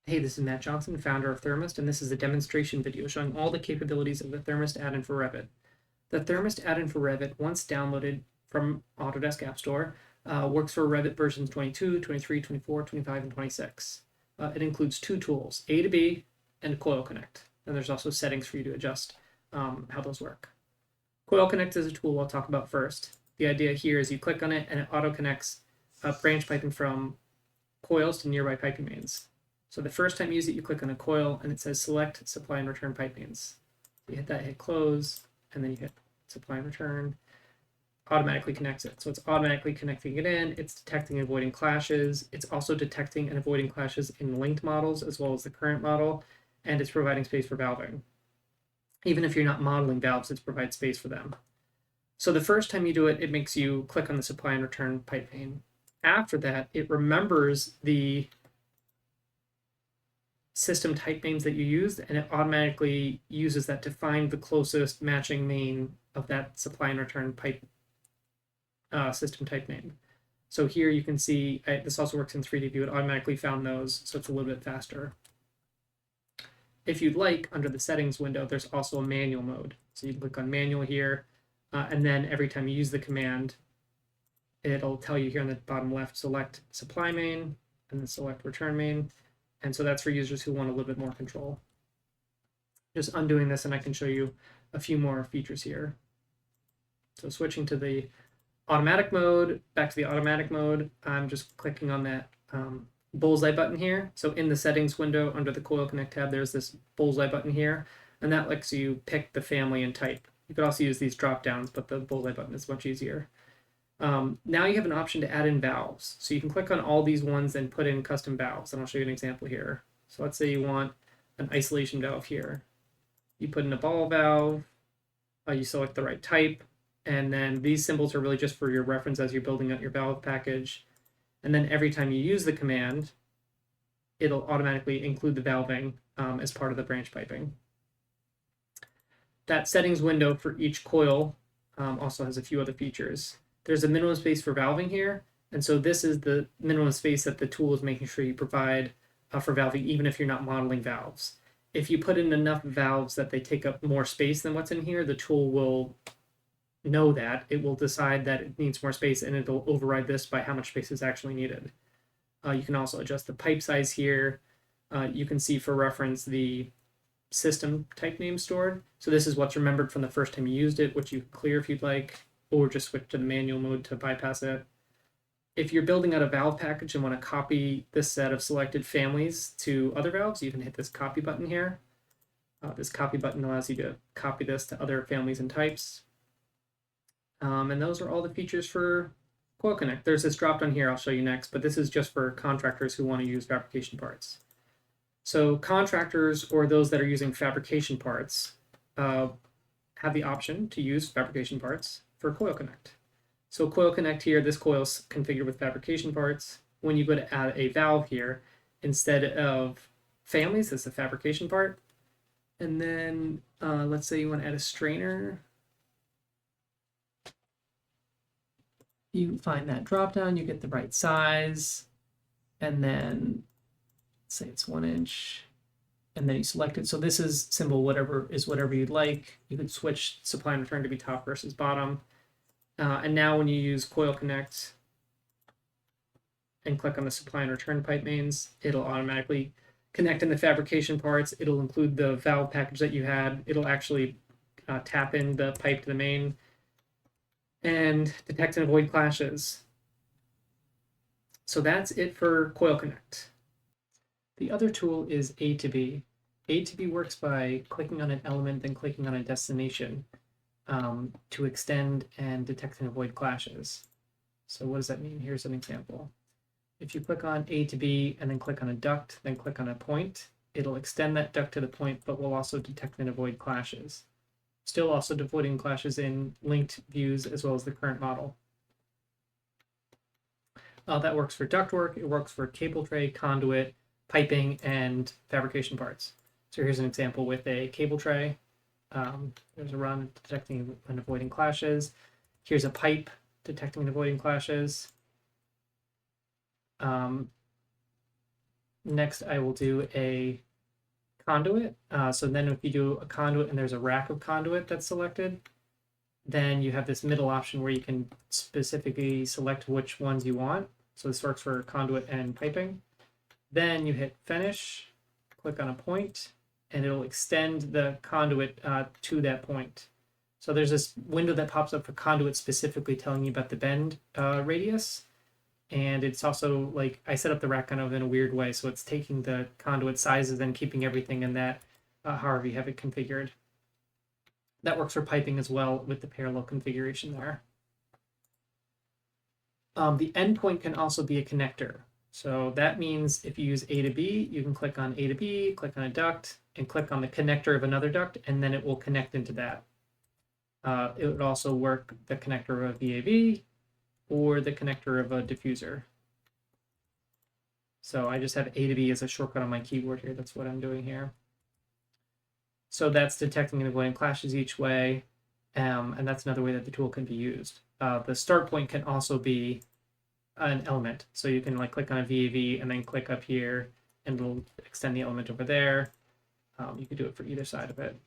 Hey, this is Matt Johnson, founder of Thermist, and this is a demonstration video showing all the capabilities of the Thermist add-in for Revit. The Thermist add-in for Revit, once downloaded from Autodesk App Store, works for Revit versions 22, 23, 24, 25, and 26. It includes two tools, A to B and Coil Connect. And there's also settings for you to adjust how those work. Coil Connect is a tool I'll talk about first. The idea here is you click on it and it auto-connects branch piping from coils to nearby piping mains. So the first time you use it, you click on a coil and it says select supply and return pipe mains. You hit that, hit close, and then you hit supply and return. Automatically connects it. So it's automatically connecting it in. It's detecting and avoiding clashes. It's also detecting and avoiding clashes in linked models as well as the current model, and it's providing space for valving. Even if you're not modeling valves, it provides space for them. So the first time you do it, it makes you click on the supply and return pipe main. After that, it remembers the system type names that you used, and it automatically uses that to find the closest matching main of that supply and return pipe system type name. So here you can see, this also works in 3D view, it automatically found those, so it's a little bit faster. If you'd like, under the settings window, there's also a manual mode. So you can click on manual here, and then every time you use the command, it'll tell you here on the bottom left, select supply main, and then select return main. And so that's for users who want a little bit more control. Just undoing this, and I can show you a few more features here. So switching to the automatic mode, back to the automatic mode, I'm just clicking on that bullseye button here. So in the settings window under the Coil Connect tab, there's this bullseye button here, and that lets you pick the family and type. You could also use these drop downs, but the bullseye button is much easier. Now you have an option to add in valves. So you can click on all these ones and put in custom valves. And I'll show you an example here. So let's say you want an isolation valve here. You put in a ball valve, you select the right type, and then these symbols are really just for your reference as you're building out your valve package. And then every time you use the command, it'll automatically include the valving as part of the branch piping. That settings window for each coil also has a few other features. There's a minimum space for valving here, and so this is the minimum space that the tool is making sure you provide for valving, even if you're not modeling valves. If you put in enough valves that they take up more space than what's in here, the tool will know that. It will decide that it needs more space, and it'll override this by how much space is actually needed. You can also adjust the pipe size here. You can see for reference the system type name stored. So this is what's remembered from the first time you used it, which you clear if you'd like, or just switch to the manual mode to bypass it. If you're building out a valve package and want to copy this set of selected families to other valves, you can hit this copy button here. This copy button allows you to copy this to other families and types. And those are all the features for Coil Connect. There's this drop down here I'll show you next, but this is just for contractors who want to use fabrication parts. So contractors or those that are using fabrication parts have the option to use fabrication parts for Coil Connect. So Coil Connect here, this coil is configured with fabrication parts. When you go to add a valve here, instead of families, this is a fabrication part. And then let's say you want to add a strainer. You find that drop down, you get the right size, and then say it's 1 inch, and then you select it. So this is symbol whatever you'd like. You could switch supply and return to be top versus bottom. And now when you use Coil Connect and click on the supply and return pipe mains, it'll automatically connect in the fabrication parts. It'll include the valve package that you had. It'll actually tap in the pipe to the main and detect and avoid clashes. So that's it for Coil Connect. The other tool is A to B. A to B works by clicking on an element, then clicking on a destination to extend and detect and avoid clashes. So what does that mean? Here's an example. If you click on A to B and then click on a duct, then click on a point, it'll extend that duct to the point, but will also detect and avoid clashes. Still also avoiding clashes in linked views as well as the current model. That works for ductwork, it works for cable tray, conduit, piping, and fabrication parts. So here's an example with a cable tray. There's a run detecting and avoiding clashes. Here's a pipe detecting and avoiding clashes. Next, I will do a conduit. So then if you do a conduit and there's a rack of conduit that's selected, then you have this middle option where you can specifically select which ones you want. So this works for conduit and piping. Then you hit finish, click on a point, and it'll extend the conduit to that point. So there's this window that pops up for conduit specifically telling you about the bend radius. And it's also like I set up the rack kind of in a weird way. So it's taking the conduit sizes and keeping everything in that however you have it configured. That works for piping as well with the parallel configuration there. The endpoint can also be a connector. So that means if you use A to B, you can click on A to B, click on a duct, and click on the connector of another duct, and then it will connect into that. It would also work the connector of a VAV or the connector of a diffuser. So I just have A to B as a shortcut on my keyboard here. That's what I'm doing here. So that's detecting and avoiding clashes each way. And that's another way that the tool can be used. The start point can also be an element. So you can like click on a VAV and then click up here and it'll extend the element over there. You could do it for either side of it.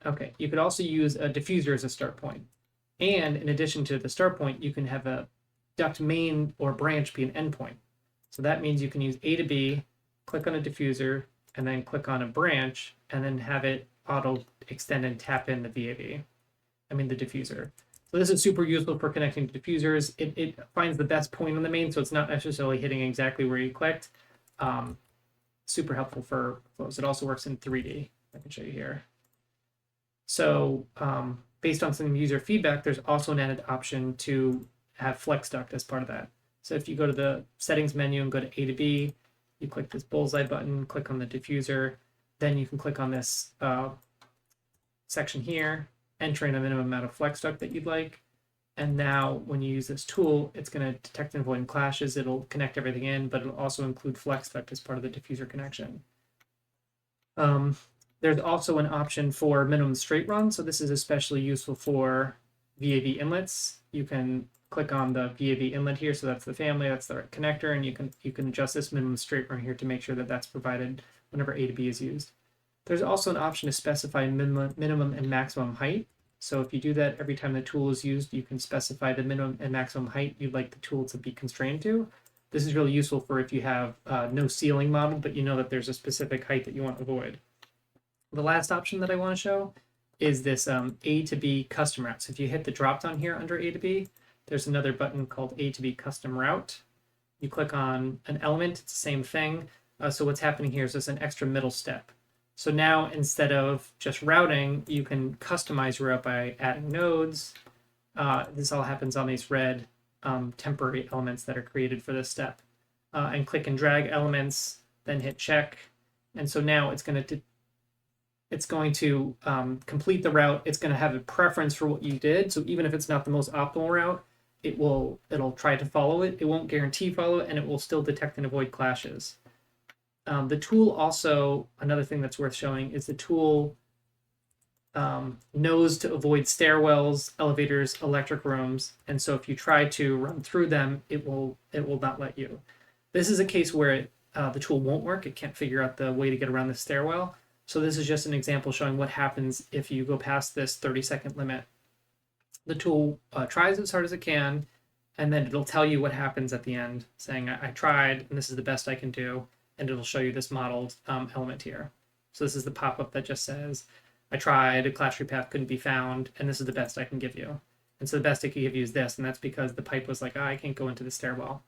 Okay, you could also use a diffuser as a start point. And in addition to the start point, you can have a duct main or branch be an endpoint. So that means you can use A to B, click on a diffuser, and then click on a branch, and then have it auto extend and tap in the VAV. The diffuser. So this is super useful for connecting to diffusers. It finds the best point on the main, so it's not necessarily hitting exactly where you clicked. Super helpful for flows. It also works in 3D. I can show you here. So based on some user feedback, there's also an added option to have flex duct as part of that. So if you go to the settings menu and go to A to B, you click this bullseye button, click on the diffuser, then you can click on this section here, enter in a minimum amount of flex duct that you'd like. And now when you use this tool, it's going to detect and avoid clashes. It'll connect everything in, but it'll also include flex duct as part of the diffuser connection. There's also an option for minimum straight run. So this is especially useful for VAV inlets. You can click on the VAV inlet here. So that's the family, that's the connector, and you can adjust this minimum straight run here to make sure that that's provided whenever A to B is used. There's also an option to specify minimum and maximum height. So if you do that every time the tool is used, you can specify the minimum and maximum height you'd like the tool to be constrained to. This is really useful for if you have no ceiling model, but you know that there's a specific height that you want to avoid. The last option that I want to show is this A to B custom route. So if you hit the drop down here under A to B, there's another button called A to B custom route. You click on an element, it's the same thing. So what's happening here is there's an extra middle step. So now instead of just routing, you can customize your route by adding nodes. This all happens on these red temporary elements that are created for this step. And click and drag elements, then hit check. And so now it's going to complete the route. It's going to have a preference for what you did. So even if it's not the most optimal route, it'll try to follow it. It won't guarantee follow it, and it will still detect and avoid clashes. The tool also, another thing that's worth showing is the tool knows to avoid stairwells, elevators, electric rooms, and so if you try to run through them, it will not let you. This is a case where the tool won't work. It can't figure out the way to get around the stairwell. So this is just an example showing what happens if you go past this 30-second limit. The tool tries as hard as it can, and then it'll tell you what happens at the end, saying, I tried, and this is the best I can do, and it'll show you this modeled element here. So this is the pop-up that just says, I tried, a clash-free path couldn't be found, and this is the best I can give you. And so the best I can give you is this, and that's because the pipe was like, I can't go into the stairwell.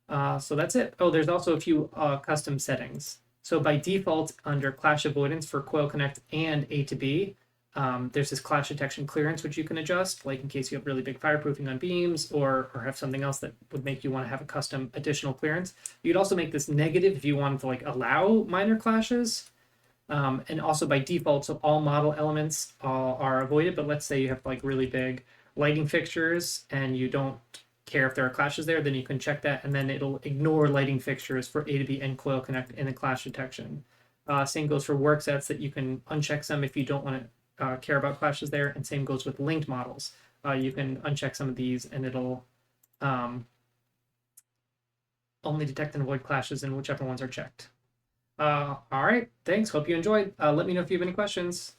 So that's it. Oh, there's also a few custom settings. So by default, under clash avoidance for Coil Connect and A to B, there's this clash detection clearance, which you can adjust, like in case you have really big fireproofing on beams or have something else that would make you want to have a custom additional clearance. You could also make this negative if you wanted to like allow minor clashes. And also by default, so all model elements are avoided, but let's say you have like really big lighting fixtures and you don't care if there are clashes there, then you can check that, and then it'll ignore lighting fixtures for A to B and Coil Connect in the clash detection. Same goes for work sets that you can uncheck some if you don't want to care about clashes there, and same goes with linked models. You can uncheck some of these and it'll only detect and avoid clashes and whichever ones are checked. All right, thanks. Hope you enjoyed. Let me know if you have any questions.